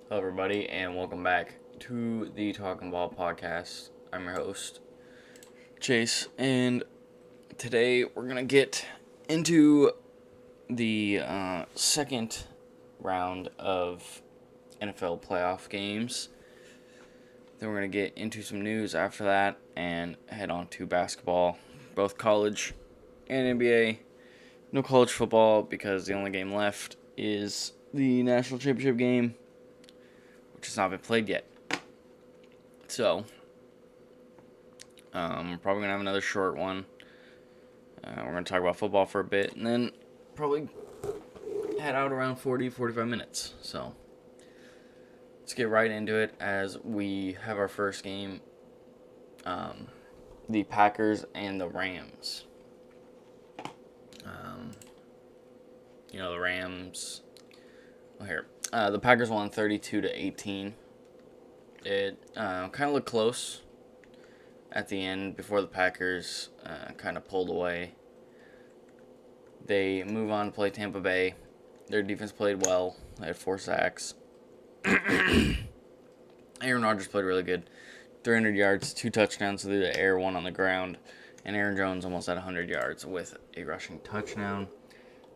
Hello, everybody, and welcome back to the Talking Ball podcast. I'm your host, Chase, and today we're going to get into the second round of NFL playoff games. Then we're going to get into some news after that and head on to basketball, both college and NBA. No college football because the only game left is the national championship game, which has not been played yet. So, we're probably going to have another short one. We're going to talk about football for a bit, and then probably head out around 40-45 minutes. So, let's get right into it as we have our first game, the Packers and the Rams. The Rams... the Packers won 32-18. It kind of looked close at the end before the Packers kind of pulled away. They move on to play Tampa Bay. Their defense played well. They had 4 sacks. Aaron Rodgers played really good. 300 yards, 2 touchdowns through the air, 1 on the ground. And Aaron Jones almost had 100 yards with a rushing touchdown.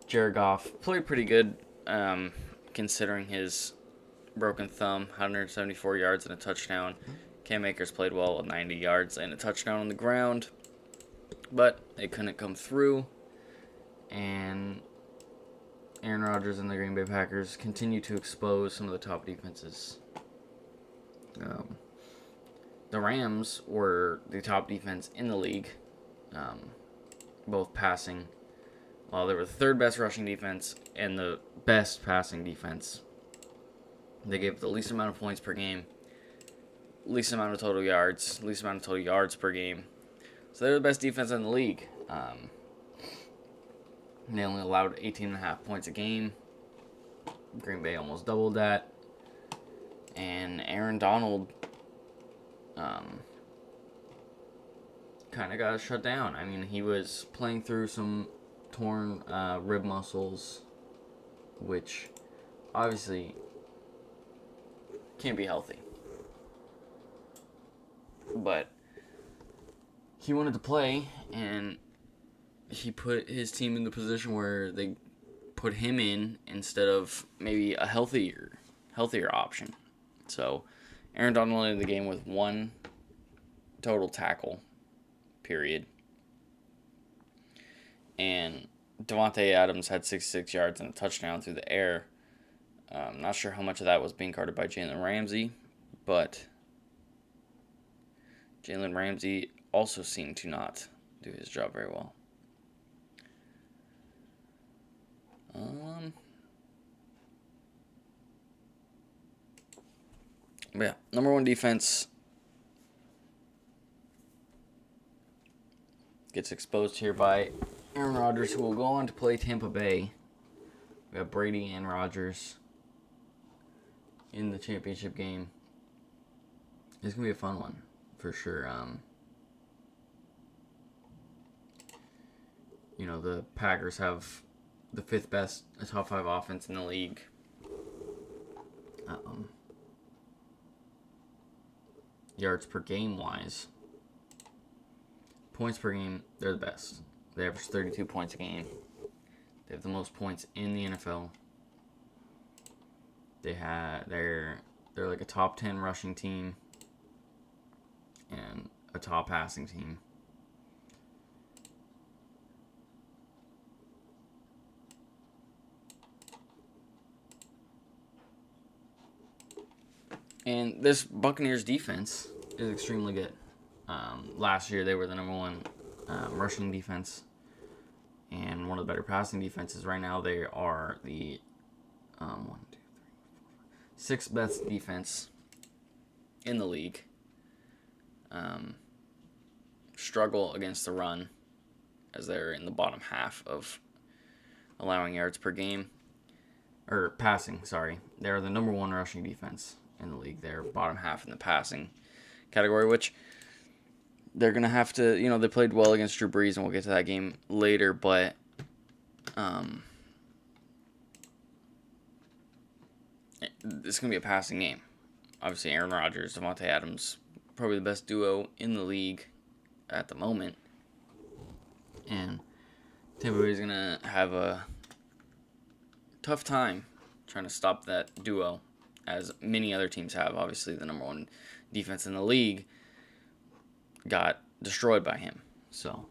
Jared Goff played pretty good considering his broken thumb, 174 yards and a touchdown. Cam Akers played well with 90 yards and a touchdown on the ground, but they couldn't come through. And Aaron Rodgers and the Green Bay Packers continue to expose some of the top defenses. The Rams were the top defense in the league, both passing. While they were the third best rushing defense and the best passing defense. They gave the least amount of points per game, least amount of total yards, least amount of total yards per game. So they're the best defense in the league. They only allowed 18.5 points a game. Green Bay almost doubled that. And Aaron Donald kind of got shut down. I mean, he was playing through some torn rib muscles, which obviously can't be healthy. But he wanted to play, and he put his team in the position where they put him in instead of maybe a healthier option. So Aaron Donald ended the game with 1 total tackle, period. And Devontae Adams had 66 yards and a touchdown through the air. Not sure how much of that was being guarded by Jalen Ramsey, but Jalen Ramsey also seemed to not do his job very well. But yeah, number 1 defense gets exposed here by Aaron Rodgers, who will go on to play Tampa Bay. We got Brady and Rodgers in the championship game. It's going to be a fun one, for sure. The Packers have the 5th best top 5 offense in the league. Yards per game wise. Points per game, they're the best. They average 32 points a game. They have the most points in the NFL. They're like a top 10 rushing team and a top passing team. And this Buccaneers defense is extremely good. Last year they were the number 1 rushing defense and one of the better passing defenses. Right now they are the 6th best defense in the league. Struggle against the run as they're in the bottom half of allowing yards per game. Or passing, sorry. They're the number 1 rushing defense in the league. They're bottom half in the passing category, which they're going to have to, they played well against Drew Brees, and we'll get to that game later, but it's going to be a passing game. Obviously, Aaron Rodgers, Devontae Adams, probably the best duo in the league at the moment. And Tampa Bay is going to have a tough time trying to stop that duo, as many other teams have. Obviously, the number one defense in the league got destroyed by him. So,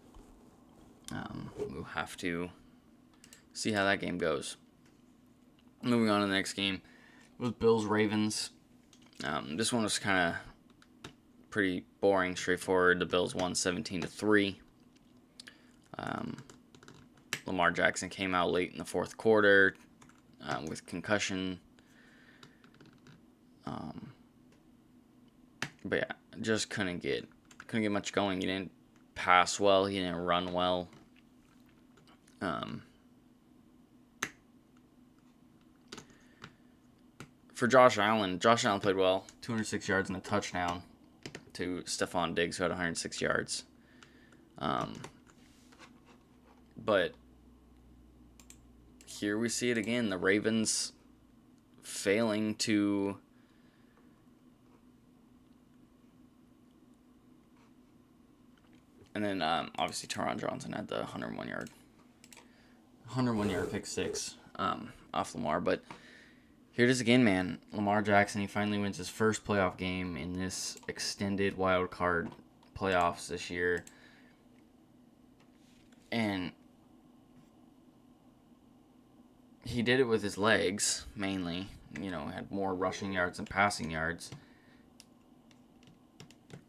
we'll have to see how that game goes. Moving on to the next game was Bills-Ravens. This one was kind of pretty boring, straightforward. The Bills won 17-3. Lamar Jackson came out late in the fourth quarter with concussion. But yeah, just couldn't get much going. He didn't pass well. He didn't run well. For Josh Allen played well. 206 yards and a touchdown to Stephon Diggs, who had 106 yards. But here we see it again. The Ravens failing to and then obviously Taron Johnson had the 101 yard pick six off Lamar. But here it is again, man. Lamar Jackson, he finally wins his first playoff game in this extended wild card playoffs this year. And he did it with his legs, mainly. Had more rushing yards than passing yards.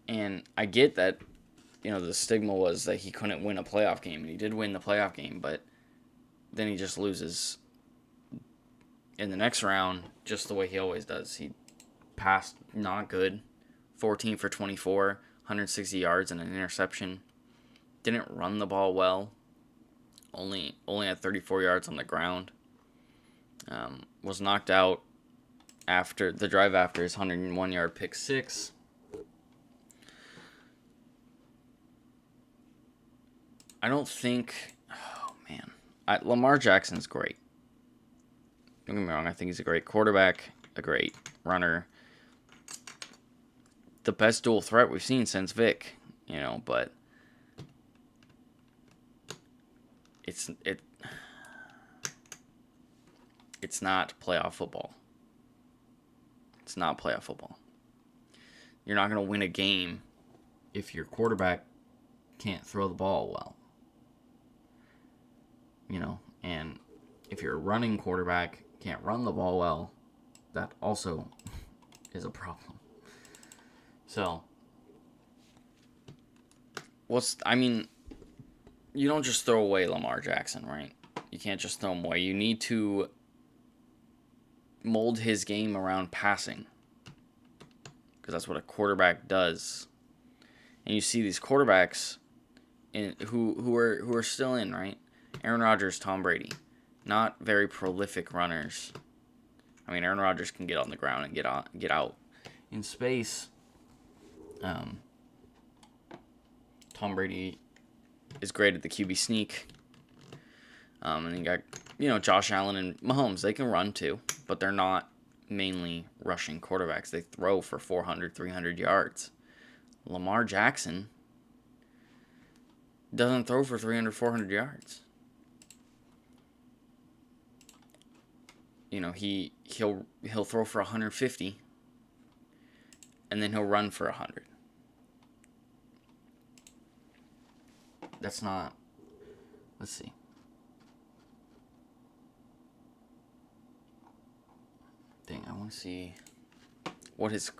And I get that, the stigma was that he couldn't win a playoff game. And he did win the playoff game, but then he just loses in the next round, just the way he always does. He passed not good. 14 for 24, 160 yards and an interception. Didn't run the ball well. Only had 34 yards on the ground. Was knocked out after the drive after his 101-yard pick six. I don't think... Oh, man. Lamar Jackson's great. Don't get me wrong. I think he's a great quarterback, a great runner. The best dual threat we've seen since Vic, but it's not playoff football. It's not playoff football. You're not going to win a game if your quarterback can't throw the ball well. And if your running quarterback can't run the ball well, that also is a problem. So, you don't just throw away Lamar Jackson, right? You can't just throw him away. You need to mold his game around passing, because that's what a quarterback does. And you see these quarterbacks who are still in, right? Aaron Rodgers, Tom Brady, not very prolific runners. Aaron Rodgers can get on the ground and get out in space. Tom Brady is great at the QB sneak. And you got, Josh Allen and Mahomes. They can run too, but they're not mainly rushing quarterbacks. They throw for 400, 300 yards. Lamar Jackson doesn't throw for 300, 400 yards. He'll throw for 150, and then he'll run for 100. That's not. Let's see. Dang, I want to see what his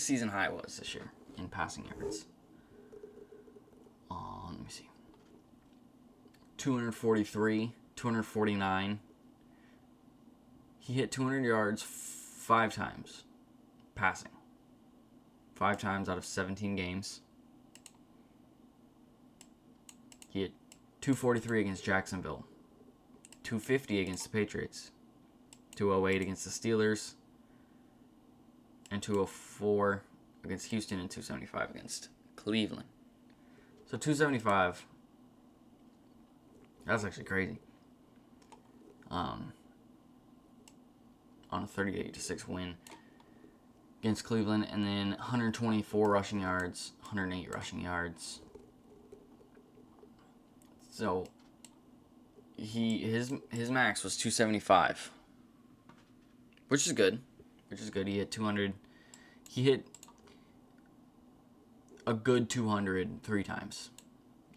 season high was this year in passing yards. Let me see. 243, 249. He hit 200 yards 5 times passing. 5 times out of 17 games. He hit 243 against Jacksonville. 250 against the Patriots. 208 against the Steelers. And 204 against Houston, and 275 against Cleveland. So 275. That's actually crazy. on a 38-6 win against Cleveland, and then 124 rushing yards, 108 rushing yards. So his max was 275, which is good. He hit 200. He hit a good 200 3 times.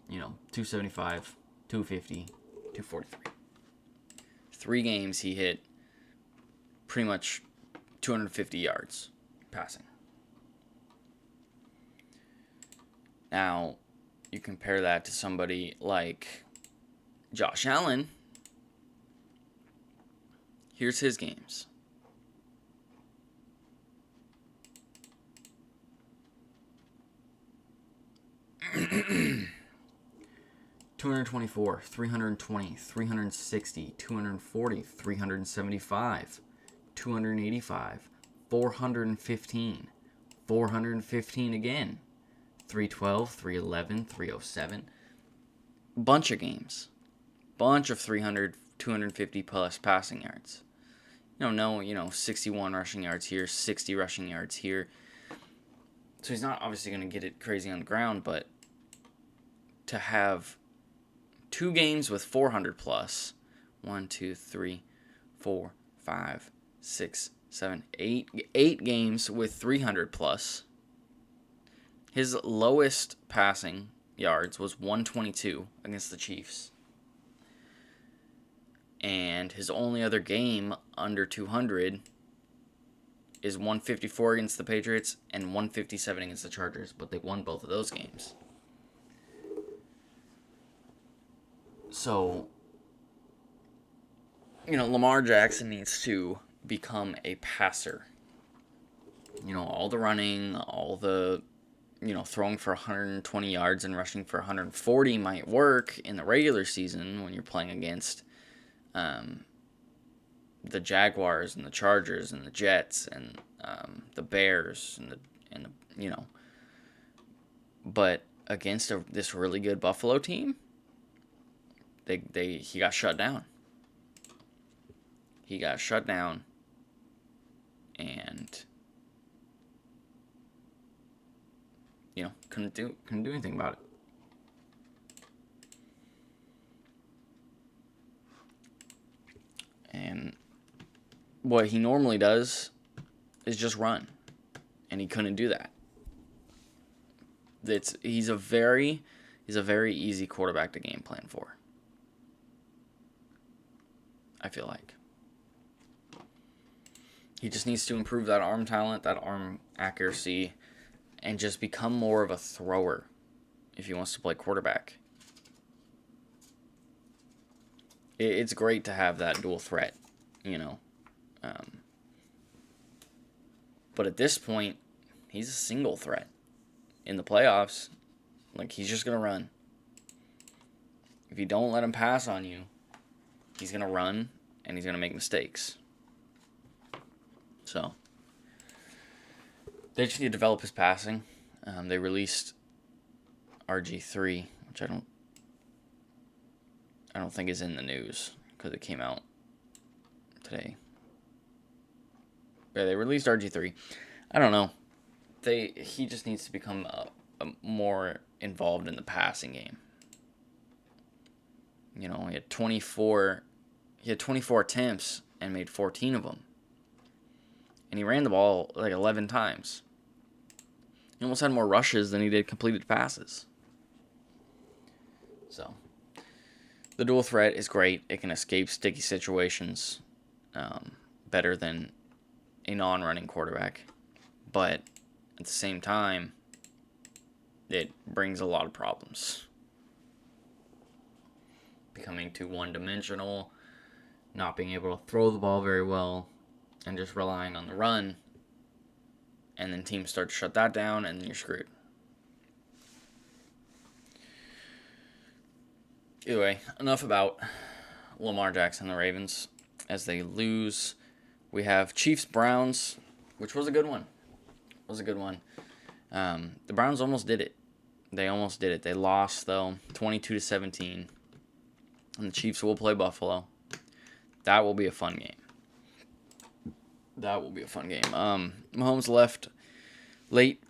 275, 250, 243. 3 games he hit pretty much 250 yards passing. Now, you compare that to somebody like Josh Allen. Here's his games. 224, 320, 360, 240, 375, 285, 415, 415 again, 312, 311, 307. Bunch of games. Bunch of 300, 250 plus passing yards. 61 rushing yards here, 60 rushing yards here. So he's not obviously going to get it crazy on the ground, but to have 2 games with 400 plus, 1, 2, 3, 4, 5, 6, 7, 8 games with 300 plus. His lowest passing yards was 122 against the Chiefs. And his only other game under 200 is 154 against the Patriots and 157 against the Chargers, but they won both of those games. So, Lamar Jackson needs to become a passer. All the running, all the, throwing for 120 yards and rushing for 140 might work in the regular season when you're playing against the Jaguars and the Chargers and the Jets and the Bears and the but against this really good Buffalo team, he got shut down. He got shut down, and couldn't do anything about it. And what he normally does is just run, and he couldn't do that. He's a very easy quarterback to game plan for, I feel like. He just needs to improve that arm talent, that arm accuracy, and just become more of a thrower if he wants to play quarterback. It's great to have that dual threat, but at this point, he's a single threat. In the playoffs, he's just going to run. If you don't let him pass on you, he's going to run, and he's going to make mistakes. So, they just need to develop his passing. They released RG3, which I don't think is in the news because it came out today. Yeah, they released RG3. I don't know. He just needs to become more involved in the passing game. He had 24 attempts and made 14 of them. And he ran the ball 11 times. He almost had more rushes than he did completed passes. So, the dual threat is great. It can escape sticky situations better than a non-running quarterback. But at the same time, it brings a lot of problems. Becoming too one-dimensional, not being able to throw the ball very well, and just relying on the run. And then teams start to shut that down, and then you're screwed. Either way, enough about Lamar Jackson and the Ravens. As they lose, we have Chiefs-Browns, which was a good one. The Browns almost did it. They lost, though, 22-17. And the Chiefs will play Buffalo. That will be a fun game. That will be a fun game. Mahomes left late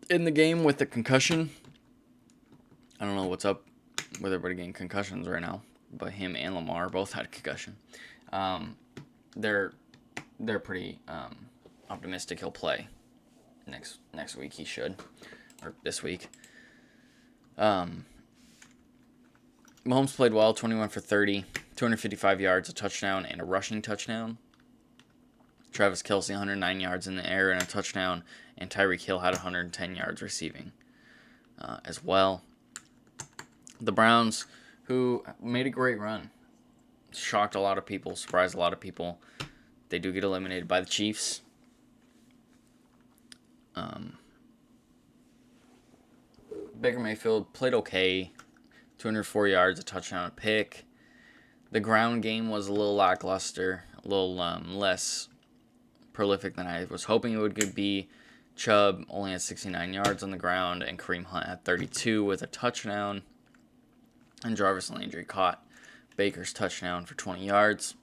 in the game with a concussion. I don't know what's up with everybody getting concussions right now, but him and Lamar both had a concussion. They're pretty optimistic he'll play next week. He should, or this week. Mahomes played well, 21 for 30, 255 yards, a touchdown, and a rushing touchdown. Travis Kelce, 109 yards in the air and a touchdown, and Tyreek Hill had 110 yards receiving as well. The Browns, who made a great run, shocked a lot of people, surprised a lot of people. They do get eliminated by the Chiefs. Baker Mayfield played okay, 204 yards, a touchdown, a pick. The ground game was a little lackluster, a little less prolific than I was hoping it would be. Chubb only had 69 yards on the ground, and Kareem Hunt had 32 with a touchdown. And Jarvis Landry caught Baker's touchdown for 20 yards.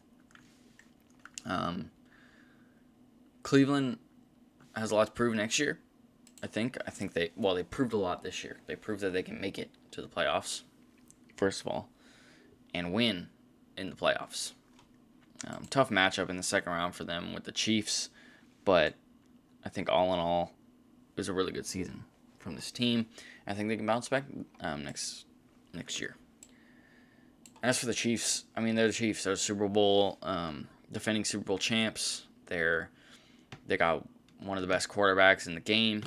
Cleveland has a lot to prove next year. I think they proved a lot this year. They proved that they can make it to the playoffs, first of all, and win in the playoffs. Tough matchup in the second round for them with the Chiefs, but I think all in all, it was a really good season from this team. I think they can bounce back next year. As for the Chiefs, I mean, they're the Chiefs. They're Super Bowl defending Super Bowl champs. They got one of the best quarterbacks in the game,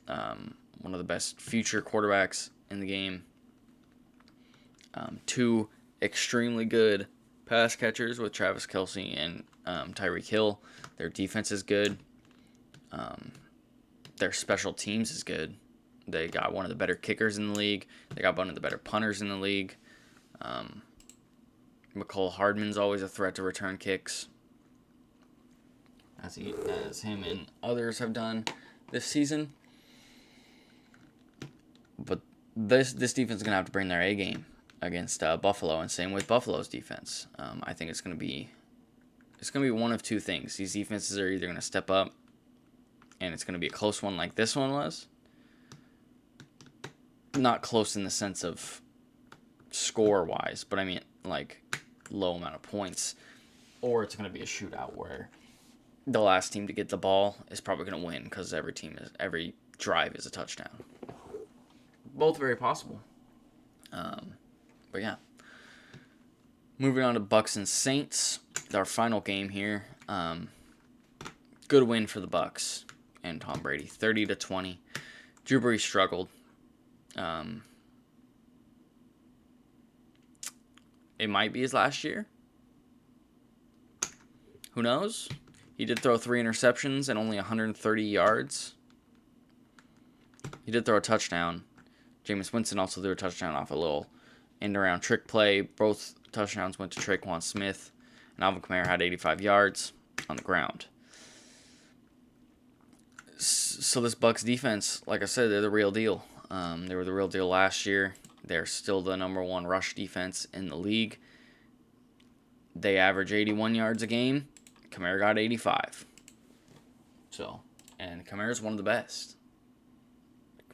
one of the best future quarterbacks in the game. Two extremely good pass catchers with Travis Kelce and Tyreek Hill. Their defense is good. Their special teams is good. They got one of the better kickers in the league. They got one of the better punters in the league. McCole Hardman's always a threat to return kicks, as him and others have done this season. But this defense is gonna have to bring their A game against Buffalo, and same with Buffalo's defense. I think it's gonna be one of two things. These defenses are either gonna step up, and it's gonna be a close one like this one was. Not close in the sense of score-wise, but I mean like low amount of points, or it's gonna be a shootout where the last team to get the ball is probably gonna win because every drive is a touchdown. Both very possible. But yeah. Moving on to Bucs and Saints, our final game here. Good win for the Bucs and Tom Brady, 30-20. Drew Brees struggled. It might be his last year. Who knows? He did throw 3 interceptions and only 130 yards. He did throw a touchdown. Jameis Winston also threw a touchdown off a little end-around trick play. Both touchdowns went to Traquan Smith, and Alvin Kamara had 85 yards on the ground. So this Bucs defense, like I said, they're the real deal. They were the real deal last year. They're still the number 1 rush defense in the league. They average 81 yards a game. Kamara got 85. And Kamara is one of the best.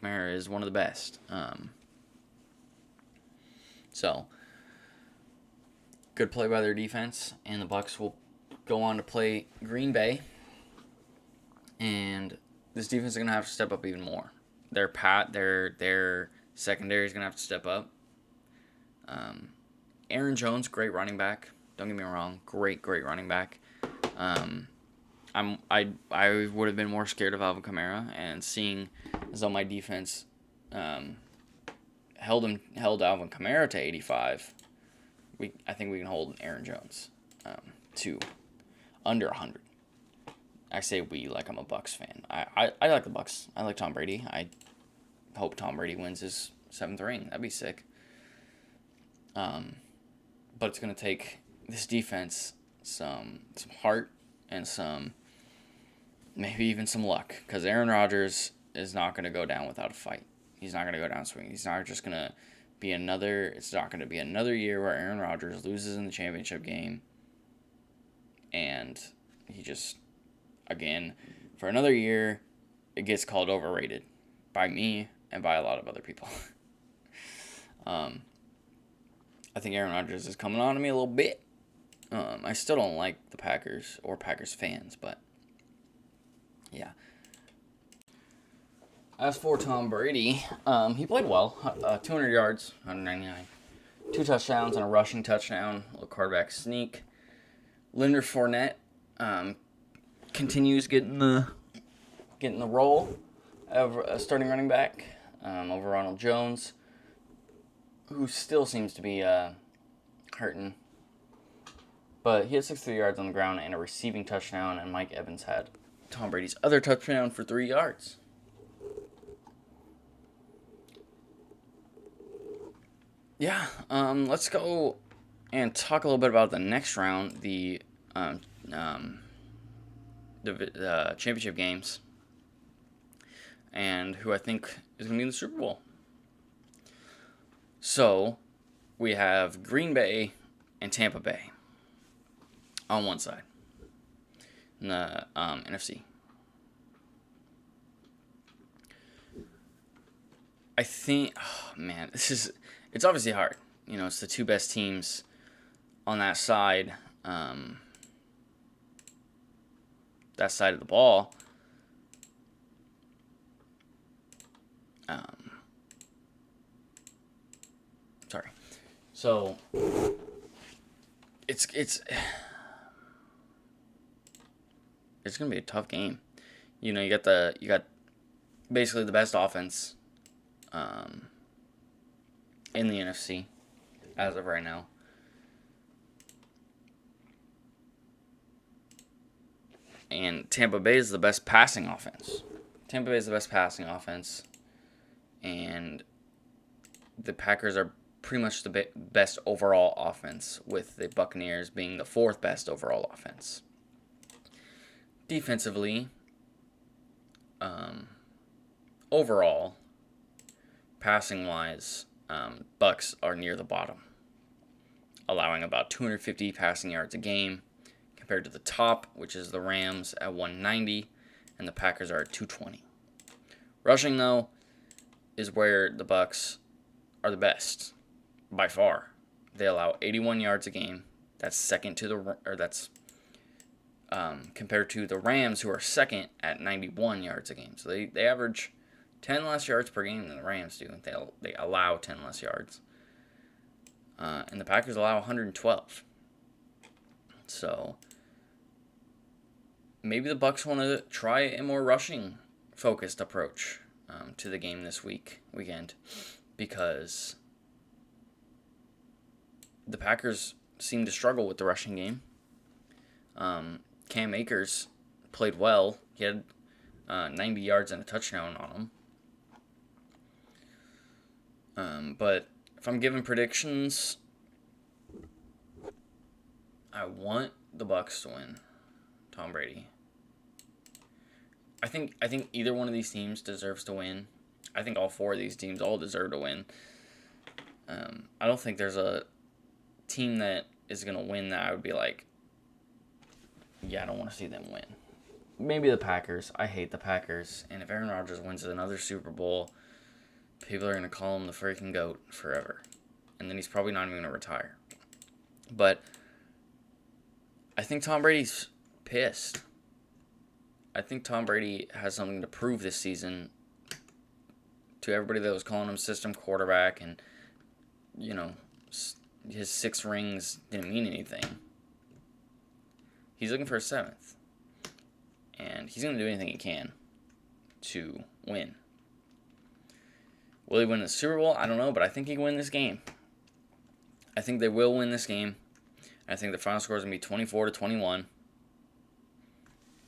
Kamara is one of the best. Good play by their defense, and the Bucs will go on to play Green Bay. And this defense is going to have to step up even more. Their secondary is going to have to step up. Aaron Jones, great running back. Don't get me wrong, great running back. I would have been more scared of Alvin Kamara, and seeing as though my defense held Alvin Kamara to 85, I think we can hold Aaron Jones to under 100. I say we like I'm a Bucs fan. I like the Bucs. I like Tom Brady. I hope Tom Brady wins his 7th ring. That'd be sick. But it's going to take this defense some heart and maybe even some luck, because Aaron Rodgers is not going to go down without a fight. He's not going to go down swinging. He's not just going to be it's not going to be another year where Aaron Rodgers loses in the championship game and he just again, for another year, it gets called overrated by me and by a lot of other people. I think Aaron Rodgers is coming on to me a little bit. I still don't like the Packers or Packers fans, but yeah. As for Tom Brady, he played well. 200 yards, 199. 2 touchdowns and a rushing touchdown. A little quarterback sneak. Leonard Fournette continues getting the role of a starting running back over Ronald Jones, who still seems to be hurting. But he had 63 yards on the ground and a receiving touchdown, and Mike Evans had Tom Brady's other touchdown for 3 yards. Yeah, let's go and talk a little bit about the next round, the championship games, and who I think is going to be in the Super Bowl. So, we have Green Bay and Tampa Bay on one side in the NFC. I think, it's obviously hard. It's the 2 best teams on that side of the ball. So it's gonna be a tough game. You got basically the best offense in the NFC as of right now. And Tampa Bay is the best passing offense. And the Packers are pretty much the best overall offense, with the Buccaneers being the 4th best overall offense. Defensively, overall, passing-wise, Bucs are near the bottom, allowing about 250 passing yards a game, compared to the top, which is the Rams at 190, and the Packers are at 220. Rushing, though, is where the Bucs are the best by far. They allow 81 yards a game. That's second to compared to the Rams, who are second at 91 yards a game. So they average 10 less yards per game than the Rams do. They allow 10 less yards. And the Packers allow 112. So maybe the Bucs want to try a more rushing-focused approach to the game this weekend, because the Packers seem to struggle with the rushing game. Cam Akers played well. He had 90 yards and a touchdown on him. But if I'm giving predictions, I want the Bucs to win. Tom Brady. I think either one of these teams deserves to win. I think all 4 of these teams all deserve to win. I don't think there's a team that is going to win that I would be like, yeah, I don't want to see them win. Maybe the Packers. I hate the Packers. And if Aaron Rodgers wins another Super Bowl, people are going to call him the freaking GOAT forever. And then he's probably not even going to retire. But I think Tom Brady's pissed. I think Tom Brady has something to prove this season to everybody that was calling him system quarterback, and, his 6 rings didn't mean anything. He's looking for a 7th. And he's going to do anything he can to win. Will he win the Super Bowl? I don't know, but I think he can win this game. I think they will win this game. I think the final score is going to be 24-21.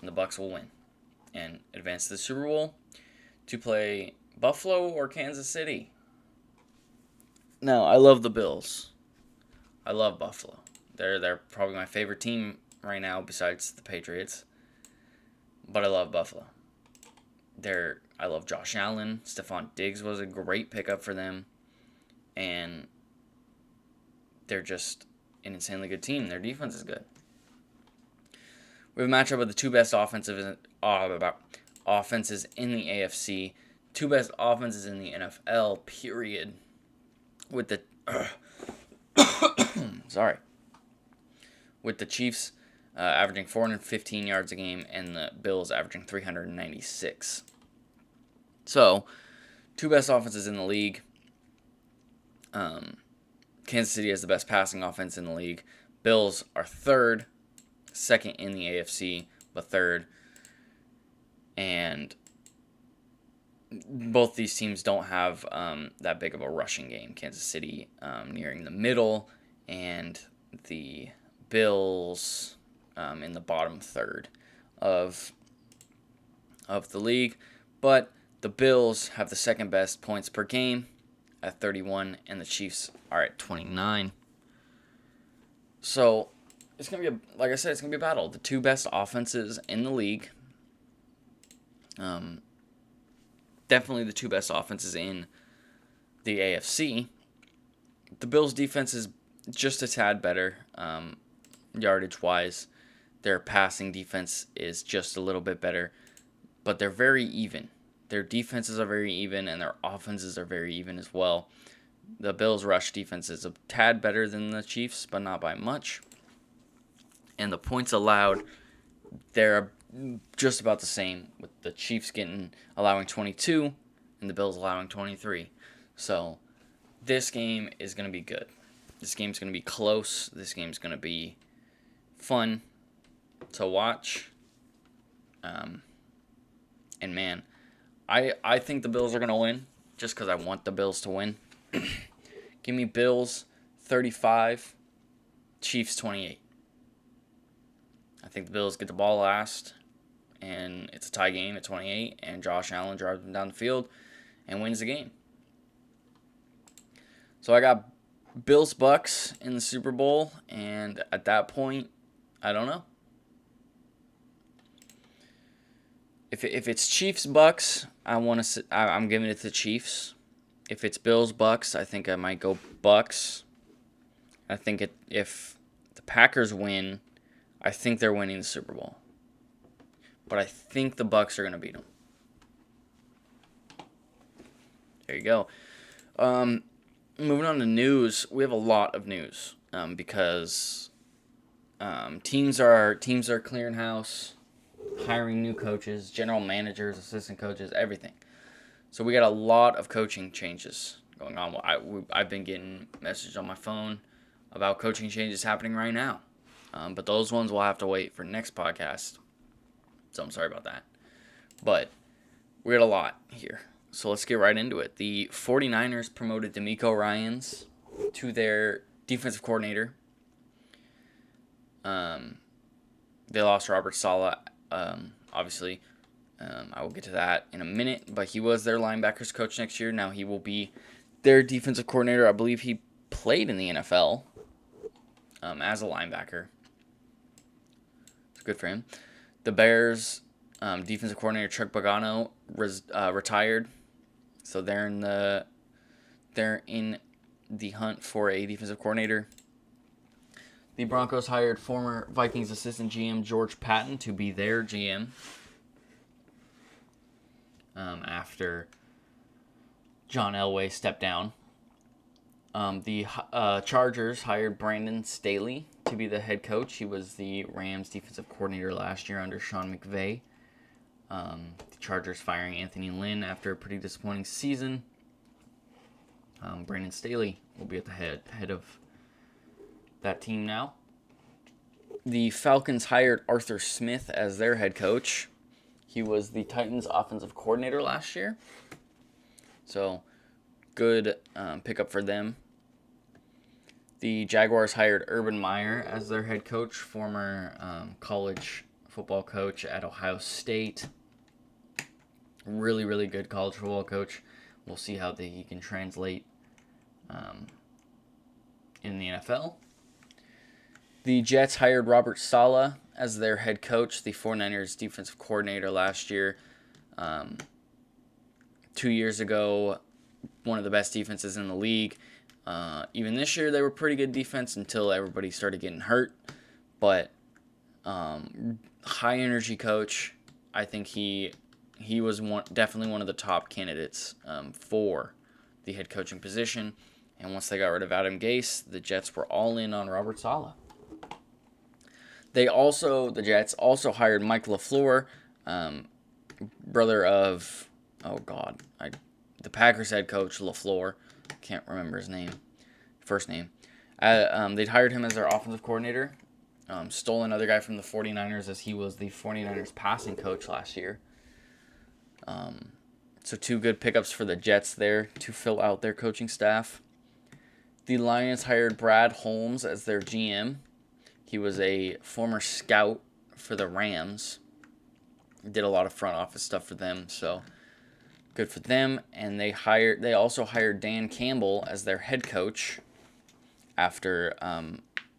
And the Bucs will win and advance to the Super Bowl to play Buffalo or Kansas City. No, I love the Bills. I love Buffalo. They're probably my favorite team right now besides the Patriots. But I love Buffalo. I love Josh Allen. Stephon Diggs was a great pickup for them. And they're just an insanely good team. Their defense is good. We have a matchup of the two best offenses in the AFC, two best offenses in the NFL, period. With the with the Chiefs averaging 415 yards a game and the Bills averaging 396. So, two best offenses in the league. Kansas City has the best passing offense in the league. Bills are third, second in the AFC, but third. And both these teams don't have that big of a rushing game. Kansas City nearing the middle, and the Bills in the bottom third of the league. But the Bills have the second best points per game at 31, and the Chiefs are at 29. So it's gonna be like I said, it's gonna be a battle. The two best offenses in the league. Definitely the two best offenses in the AFC. The Bills' defense is just a tad better, yardage-wise. Their passing defense is just a little bit better, but they're very even. Their defenses are very even, and their offenses are very even as well. The Bills' rush defense is a tad better than the Chiefs, but not by much. And the points allowed, they're just about the same, with the Chiefs allowing 22 and the Bills allowing 23. So this game is going to be good. This game's going to be close. This game's going to be fun to watch. And man, I think the Bills are going to win just because I want the Bills to win. Give me Bills 35, Chiefs 28. I think the Bills get the ball last, and it's a tie game at 28, and Josh Allen drives them down the field and wins the game. So I got Bills-Bucks in the Super Bowl, and at that point, I don't know. If it's Chiefs-Bucks, I'm giving it to the Chiefs. If it's Bills-Bucks, I think I might go Bucks. I think if the Packers win, I think they're winning the Super Bowl. But I think the Bucks are going to beat them. There you go. Moving on to news, we have a lot of news because teams are clearing house, hiring new coaches, general managers, assistant coaches, everything. So we got a lot of coaching changes going on. I've been getting messages on my phone about coaching changes happening right now. But those ones will have to wait for next podcast. So I'm sorry about that. But we got a lot here. So let's get right into it. The 49ers promoted DeMeco Ryans to their defensive coordinator. They lost Robert Saleh, obviously. I will get to that in a minute. But he was their linebackers coach next year. Now he will be their defensive coordinator. I believe he played in the NFL as a linebacker. It's good for him. The Bears defensive coordinator Chuck Pagano retired. So they're in the hunt for a defensive coordinator. The Broncos hired former Vikings assistant GM George Patton to be their GM after John Elway stepped down. The Chargers hired Brandon Staley to be the head coach. He was the Rams defensive coordinator last year under Sean McVay. The Chargers firing Anthony Lynn after a pretty disappointing season. Brandon Staley will be at the head of that team now. The Falcons hired Arthur Smith as their head coach. He was the Titans offensive coordinator last year. So, good pickup for them. The Jaguars hired Urban Meyer as their head coach, former college football coach at Ohio State. Really, really good college football coach. We'll see how he can translate in the NFL. The Jets hired Robert Saleh as their head coach, the 49ers defensive coordinator last year. 2 years ago, one of the best defenses in the league. Even this year, they were pretty good defense until everybody started getting hurt. But high energy coach. I think he was definitely one of the top candidates for the head coaching position. And once they got rid of Adam Gase, the Jets were all in on Robert Saleh. The Jets also hired Mike LaFleur, brother of, the Packers head coach LaFleur. Can't remember his first name. They'd hired him as their offensive coordinator. Stole another guy from the 49ers as he was the 49ers passing coach last year. So 2 good pickups for the Jets there to fill out their coaching staff. The Lions hired Brad Holmes as their GM. He was a former scout for the Rams. Did a lot of front office stuff for them, so good for them. And they also hired Dan Campbell as their head coach after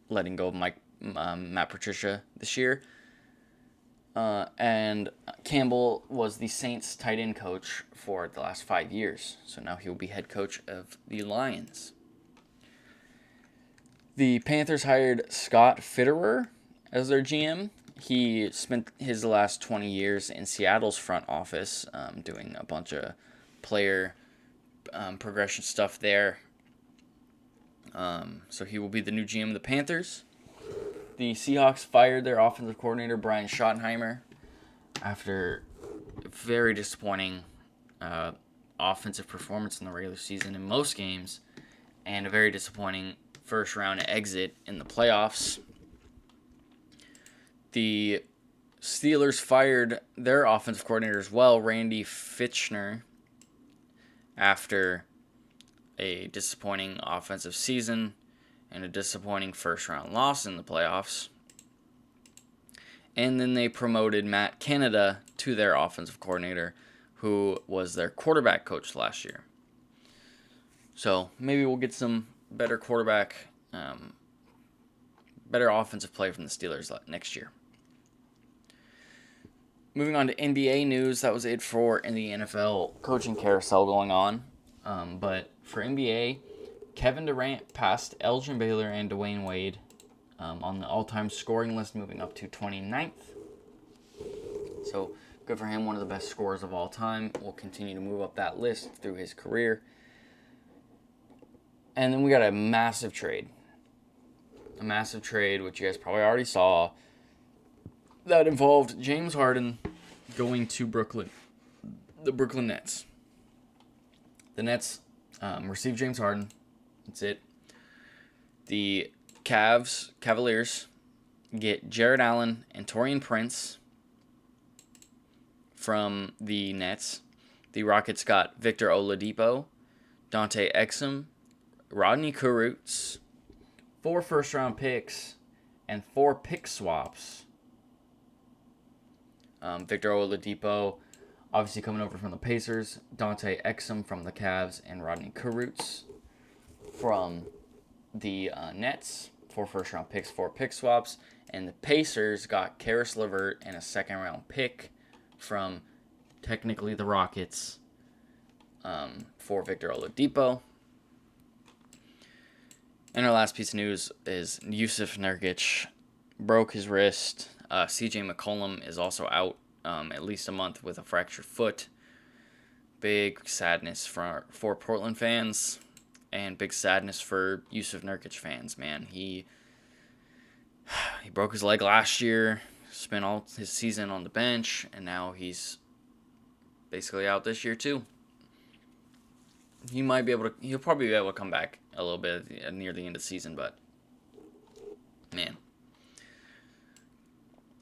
letting go of Matt Patricia this year. And Campbell was the Saints tight end coach for the last 5 years. So now he will be head coach of the Lions. The Panthers hired Scott Fitterer as their GM. He spent his last 20 years in Seattle's front office doing a bunch of player progression stuff there. So he will be the new GM of the Panthers. The Seahawks fired their offensive coordinator, Brian Schottenheimer, after a very disappointing offensive performance in the regular season in most games, and a very disappointing first-round exit in the playoffs. The Steelers fired their offensive coordinator as well, Randy Fitchner, after a disappointing offensive season and a disappointing first-round loss in the playoffs. And then they promoted Matt Canada to their offensive coordinator, who was their quarterback coach last year. So maybe we'll get some better better offensive play from the Steelers next year. Moving on to NBA news, that was it for the NFL coaching carousel going on. But for NBA, Kevin Durant passed Elgin Baylor and Dwayne Wade on the all-time scoring list, moving up to 29th. So good for him, one of the best scorers of all time. Will continue to move up that list through his career. And then we got a massive trade. Which you guys probably already saw, that involved James Harden going to Brooklyn. The Brooklyn Nets. The Nets received James Harden. That's it. The Cavaliers get Jared Allen and Taurean Prince from the Nets. The Rockets got Victor Oladipo, Dante Exum, Rodney Kurucs, 4 first-round picks, and 4 pick swaps. Victor Oladipo, obviously coming over from the Pacers, Dante Exum from the Cavs, and Rodney Kurucs from the Nets. 4 first-round picks, 4 pick swaps. And the Pacers got Karis LeVert and a second-round pick from, technically, the Rockets for Victor Oladipo. And our last piece of news is Jusuf Nurkic broke his wrist. CJ McCollum is also out at least a month with a fractured foot. Big sadness for Portland fans, and big sadness for Jusuf Nurkic fans, man. He broke his leg last year, spent all his season on the bench, and now he's basically out this year too. He'll probably be able to come back a little bit near the end of the season, but man.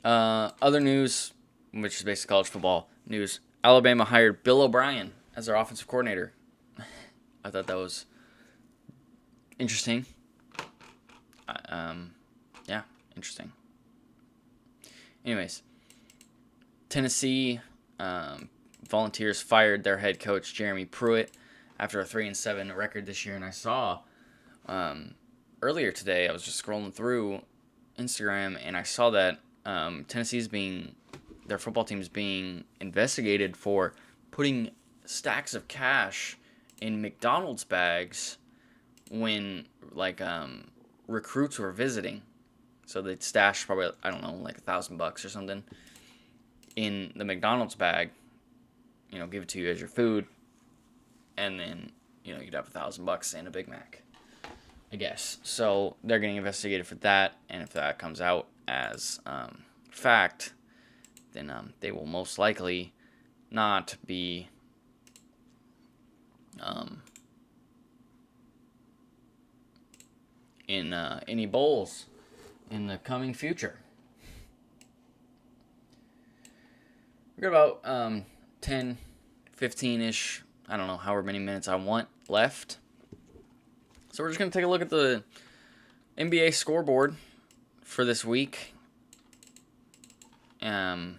Other news, which is basically college football news. Alabama hired Bill O'Brien as their offensive coordinator. I thought that was interesting. Yeah, interesting. Anyways, Tennessee Volunteers fired their head coach Jeremy Pruitt after a 3-7 record this year, and I saw earlier today, I was just scrolling through Instagram, and I saw that their football team is being investigated for putting stacks of cash in McDonald's bags when recruits were visiting. So they'd stash probably, I don't know, like $1,000 or something in the McDonald's bag, give it to you as your food, and then, you'd have $1,000 and a Big Mac, I guess. So they're getting investigated for that, and if that comes out as fact, then they will most likely not be in any bowls in the coming future. We've got about 10, 15-ish, I don't know, however many minutes I want left. So we're just going to take a look at the NBA scoreboard for this week. And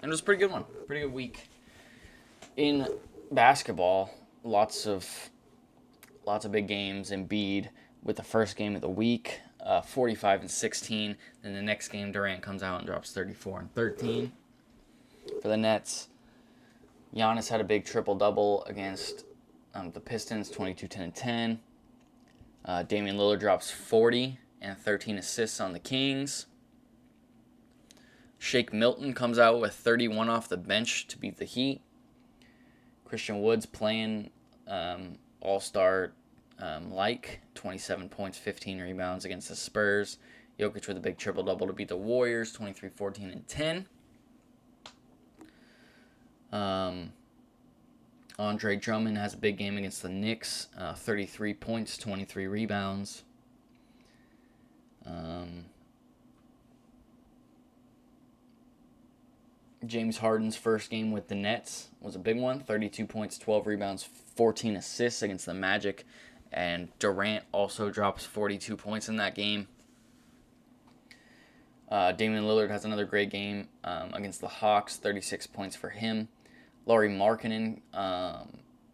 it was a pretty good one. Pretty good week. In basketball, lots of big games. Embiid with the first game of the week, 45-16. Then the next game, Durant comes out and drops 34 and 13 for the Nets. Giannis had a big triple-double against the Pistons, 22, 10, and 10. Damian Lillard drops 40 and 13 assists on the Kings. Shake Milton comes out with 31 off the bench to beat the Heat. Christian Wood's playing all-star like 27 points, 15 rebounds against the Spurs. Jokic with a big triple-double to beat the Warriors, 23, 14, and 10. Andre Drummond has a big game against the Knicks, 33 points, 23 rebounds. James Harden's first game with the Nets was a big one, 32 points, 12 rebounds, 14 assists against the Magic. And Durant also drops 42 points in that game. Damian Lillard has another great game against the Hawks, 36 points for him. Lauri Markkanen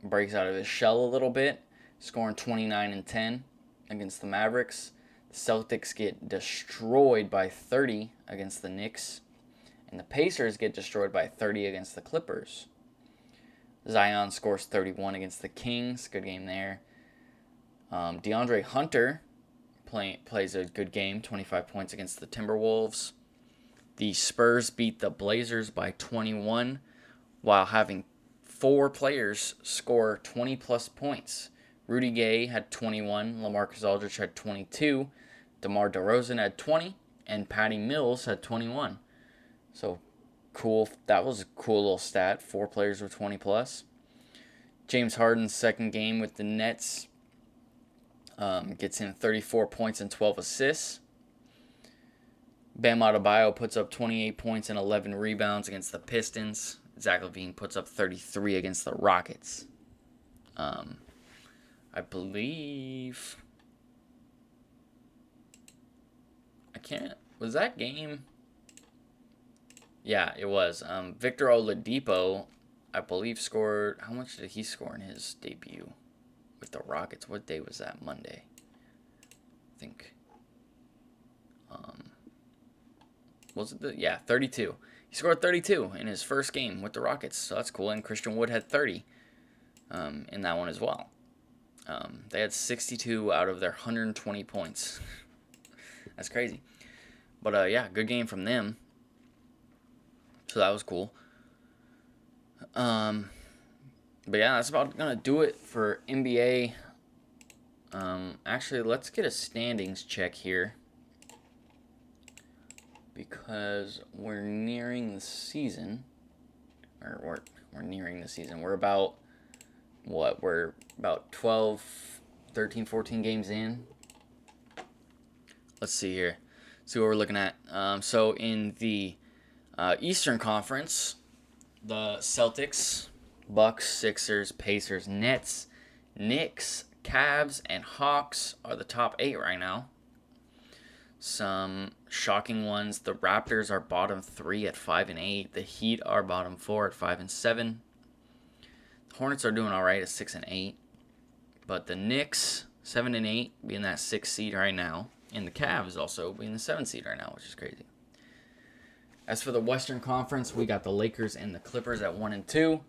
breaks out of his shell a little bit, scoring 29 and 10 against the Mavericks. The Celtics get destroyed by 30 against the Knicks. And the Pacers get destroyed by 30 against the Clippers. Zion scores 31 against the Kings. Good game there. DeAndre Hunter plays a good game, 25 points against the Timberwolves. The Spurs beat the Blazers by 21 while having 4 players score 20-plus points. Rudy Gay had 21, LaMarcus Aldridge had 22, DeMar DeRozan had 20, and Patty Mills had 21. So, cool. That was a cool little stat. 4 players with 20-plus. James Harden's second game with the Nets gets in 34 points and 12 assists. Bam Adebayo puts up 28 points and 11 rebounds against the Pistons. Zach LaVine puts up 33 against the Rockets. I believe... Was that game... Yeah, it was. Victor Oladipo, I believe, scored... How much did he score in his debut with the Rockets? What day was that? Monday, I think. Was it 32. He scored 32 in his first game with the Rockets, so that's cool. And Christian Wood had 30 in that one as well. They had 62 out of their 120 points. That's crazy. But, good game from them. So that was cool. But yeah, that's about going to do it for NBA. Actually, let's get a standings check here. Because we're nearing the season. Or we're nearing the season. We're about, We're about 12, 13, 14 games in. Let's see here. See what we're looking at. So in the Eastern Conference, the Celtics, Bucks, Sixers, Pacers, Nets, Knicks, Cavs, and Hawks are the top 8 right now. Some shocking ones. The Raptors are bottom 3 at 5-8. The Heat are bottom 4 at 5-7. The Hornets are doing all right at 6-8. But the Knicks, 7-8, being that 6th seed right now. And the Cavs also being the 7th seed right now, which is crazy. As for the Western Conference, we got the Lakers and the Clippers at 1-2.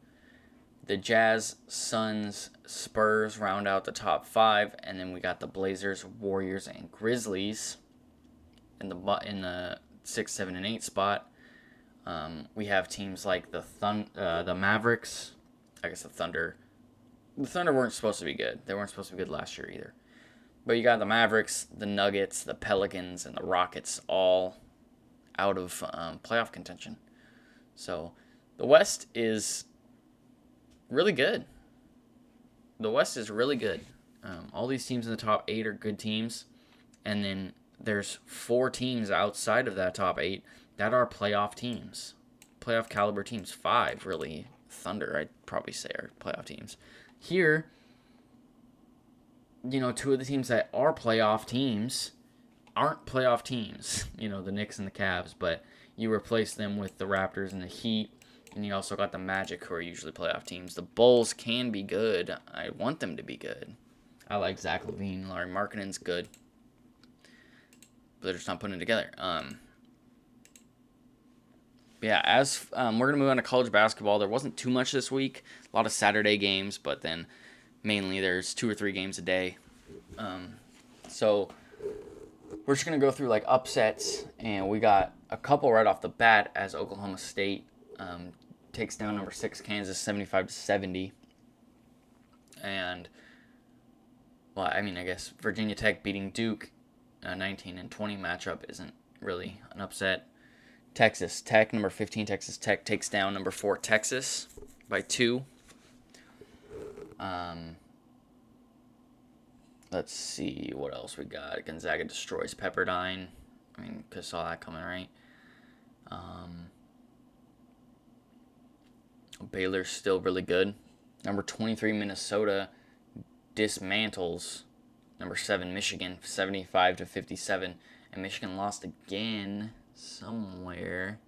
The Jazz, Suns, Spurs round out the top 5, and then we got the Blazers, Warriors, and Grizzlies in the 6, 7, and 8 spot. We have teams like the Mavericks. I guess the Thunder. The Thunder weren't supposed to be good. They weren't supposed to be good last year either. But you got the Mavericks, the Nuggets, the Pelicans, and the Rockets all out of playoff contention. So the West is really good. The West is really good. All these teams in the top 8 are good teams. And then there's 4 teams outside of that top 8 that are playoff teams. Playoff caliber teams. 5, really. Thunder, I'd probably say, are playoff teams. Here, 2 of the teams that are playoff teams aren't playoff teams. The Knicks and the Cavs. But you replace them with the Raptors and the Heat. And you also got the Magic, who are usually playoff teams. The Bulls can be good. I want them to be good. I like Zach LaVine. Larry Markkanen's good. But they're just not putting it together. As we're going to move on to college basketball. There wasn't too much this week. A lot of Saturday games, but then mainly there's 2 or 3 games a day. So we're just going to go through like upsets. And we got a couple right off the bat as Oklahoma State takes down number 6 Kansas 75-70. And, I guess Virginia Tech beating Duke 19-20 matchup isn't really an upset. Texas Tech, number 15 Texas Tech takes down number 4 Texas by 2. Let's see what else we got. Gonzaga destroys Pepperdine. Could saw that coming, right? Baylor's still really good. Number 23 Minnesota dismantles number 7 Michigan 75-57, and Michigan lost again somewhere.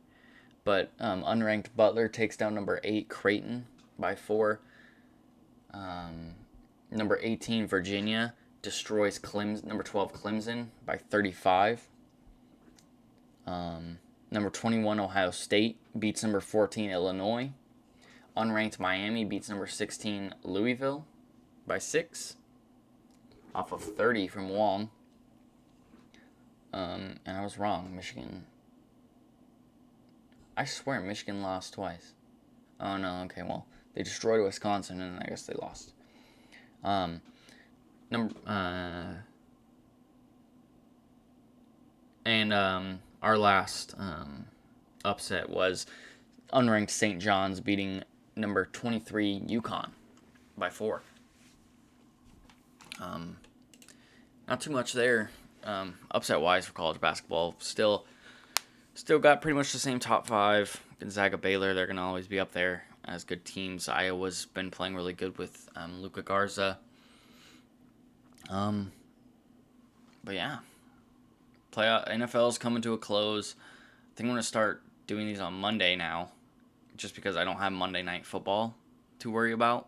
But unranked Butler takes down number 8 Creighton by 4. Number 18 Virginia destroys number 12 Clemson by 35. Number 21 Ohio State beats number 14 Illinois. Unranked Miami beats number 16 Louisville by 6 off of 30 from Wong. And I was wrong. Michigan. I swear Michigan lost twice. Oh no, okay, well, they destroyed Wisconsin and I guess they lost. Our last upset was unranked St. John's beating number 23 UConn by 4. Not too much there, upset-wise for college basketball. Still got pretty much the same top 5. Gonzaga, Baylor, they're going to always be up there as good teams. Iowa's been playing really good with Luka Garza. But yeah, NFL's coming to a close. I think I'm going to start doing these on Monday now, just because I don't have Monday night football to worry about.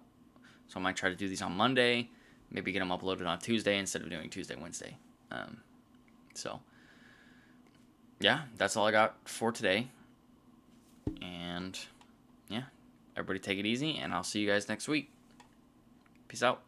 So I might try to do these on Monday, maybe get them uploaded on Tuesday instead of doing Tuesday, Wednesday. So, yeah, that's all I got for today. And, yeah, everybody take it easy, and I'll see you guys next week. Peace out.